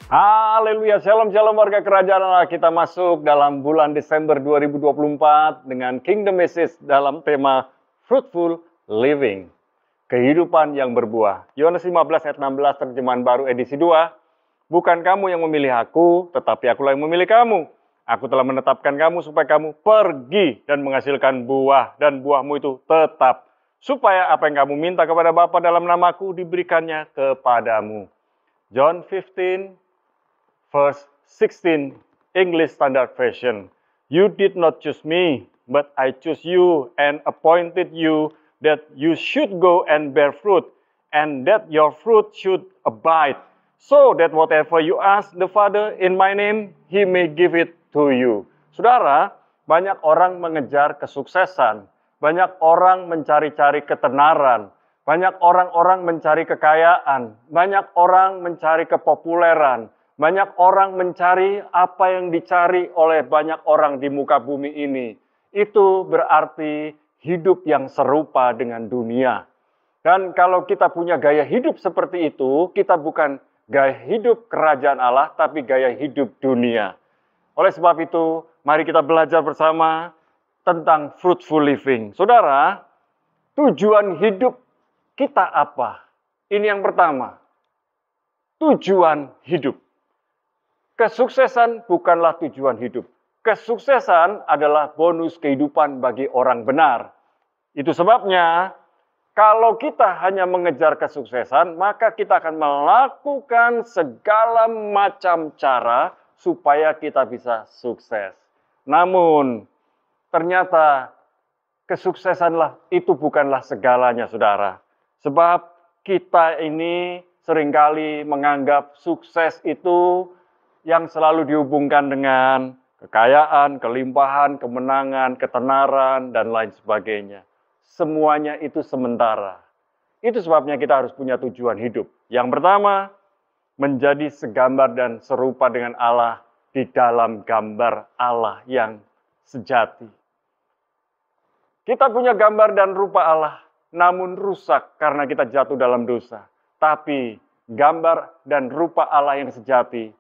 Haleluya, shalom shalom warga kerajaan Allah. Kita masuk dalam bulan Desember 2024 dengan Kingdom Message dalam tema Fruitful Living. Kehidupan yang berbuah. Yohanes 15 ayat 16 terjemahan baru edisi 2. Bukan kamu yang memilih aku, tetapi akulah yang memilih kamu. Aku telah menetapkan kamu supaya kamu pergi dan menghasilkan buah, dan buahmu itu tetap. Supaya apa yang kamu minta kepada Bapa dalam namaku diberikannya kepadamu. John 15 verse 16, English Standard Version. You did not choose me, but I chose you and appointed you that you should go and bear fruit, and that your fruit should abide, so that whatever you ask the Father in my name, He may give it to you. Saudara, banyak orang mengejar kesuksesan, banyak orang mencari-cari ketenaran, banyak orang-orang mencari kekayaan, banyak orang mencari kepopuleran, banyak orang mencari apa yang dicari oleh banyak orang di muka bumi ini. Itu berarti hidup yang serupa dengan dunia. Dan kalau kita punya gaya hidup seperti itu, kita bukan gaya hidup kerajaan Allah, tapi gaya hidup dunia. Oleh sebab itu, mari kita belajar bersama tentang fruitful living. Saudara, tujuan hidup kita apa? Ini yang pertama. Tujuan hidup. Kesuksesan bukanlah tujuan hidup. Kesuksesan adalah bonus kehidupan bagi orang benar. Itu sebabnya, kalau kita hanya mengejar kesuksesan, maka kita akan melakukan segala macam cara supaya kita bisa sukses. Namun, ternyata kesuksesanlah itu bukanlah segalanya, saudara. Sebab kita ini seringkali menganggap sukses itu yang selalu dihubungkan dengan kekayaan, kelimpahan, kemenangan, ketenaran, dan lain sebagainya. Semuanya itu sementara. Itu sebabnya kita harus punya tujuan hidup. Yang pertama, menjadi segambar dan serupa dengan Allah di dalam gambar Allah yang sejati. Kita punya gambar dan rupa Allah, namun rusak karena kita jatuh dalam dosa. Tapi gambar dan rupa Allah yang sejati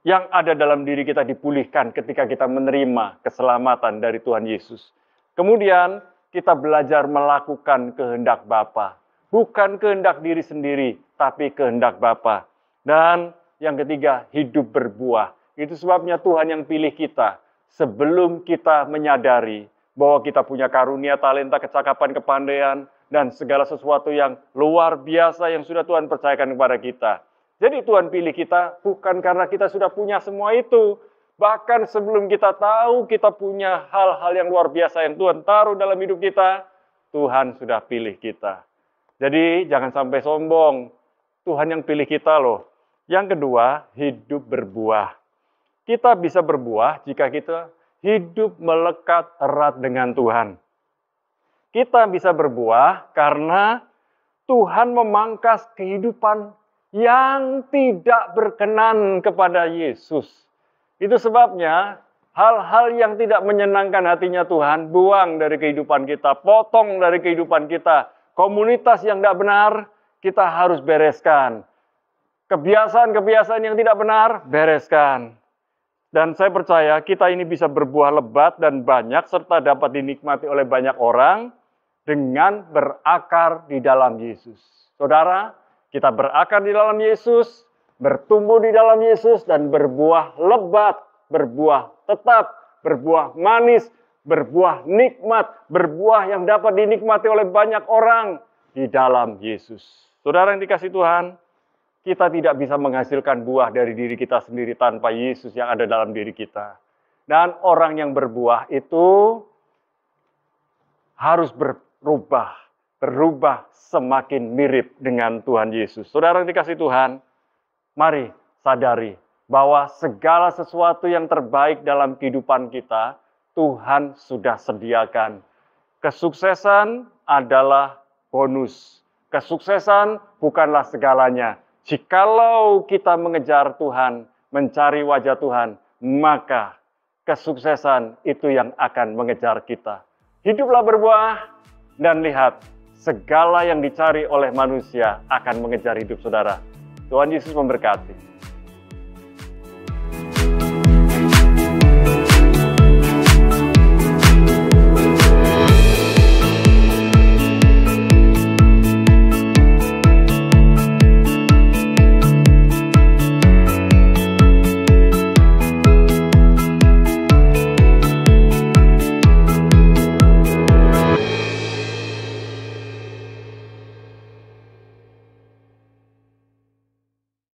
yang ada dalam diri kita dipulihkan ketika kita menerima keselamatan dari Tuhan Yesus. Kemudian kita belajar melakukan kehendak Bapa. Bukan kehendak diri sendiri, tapi kehendak Bapa. Dan yang ketiga, hidup berbuah. Itu sebabnya Tuhan yang pilih kita. Sebelum kita menyadari bahwa kita punya karunia, talenta, kecakapan, kepandaian, dan segala sesuatu yang luar biasa yang sudah Tuhan percayakan kepada kita. Jadi Tuhan pilih kita bukan karena kita sudah punya semua itu. Bahkan sebelum kita tahu kita punya hal-hal yang luar biasa yang Tuhan taruh dalam hidup kita, Tuhan sudah pilih kita. Jadi jangan sampai sombong. Tuhan yang pilih kita loh. Yang kedua, hidup berbuah. Kita bisa berbuah jika kita hidup melekat erat dengan Tuhan. Kita bisa berbuah karena Tuhan memangkas kehidupan yang tidak berkenan kepada Yesus. Itu sebabnya hal-hal yang tidak menyenangkan hatinya Tuhan, buang dari kehidupan kita, potong dari kehidupan kita. Komunitas yang tidak benar, kita harus bereskan. Kebiasaan-kebiasaan yang tidak benar, bereskan. Dan saya percaya kita ini bisa berbuah lebat dan banyak, serta dapat dinikmati oleh banyak orang dengan berakar di dalam Yesus. Saudara, kita berakar di dalam Yesus, bertumbuh di dalam Yesus, dan berbuah lebat, berbuah tetap, berbuah manis, berbuah nikmat, berbuah yang dapat dinikmati oleh banyak orang di dalam Yesus. Saudara yang dikasihi Tuhan, kita tidak bisa menghasilkan buah dari diri kita sendiri tanpa Yesus yang ada dalam diri kita. Dan orang yang berbuah itu harus berubah semakin mirip dengan Tuhan Yesus. Saudara yang dikasihi Tuhan, mari sadari bahwa segala sesuatu yang terbaik dalam kehidupan kita, Tuhan sudah sediakan. Kesuksesan adalah bonus. Kesuksesan bukanlah segalanya. Jikalau kita mengejar Tuhan, mencari wajah Tuhan, maka kesuksesan itu yang akan mengejar kita. Hiduplah berbuah dan lihat, segala yang dicari oleh manusia akan mengejar hidup saudara. Tuhan Yesus memberkati.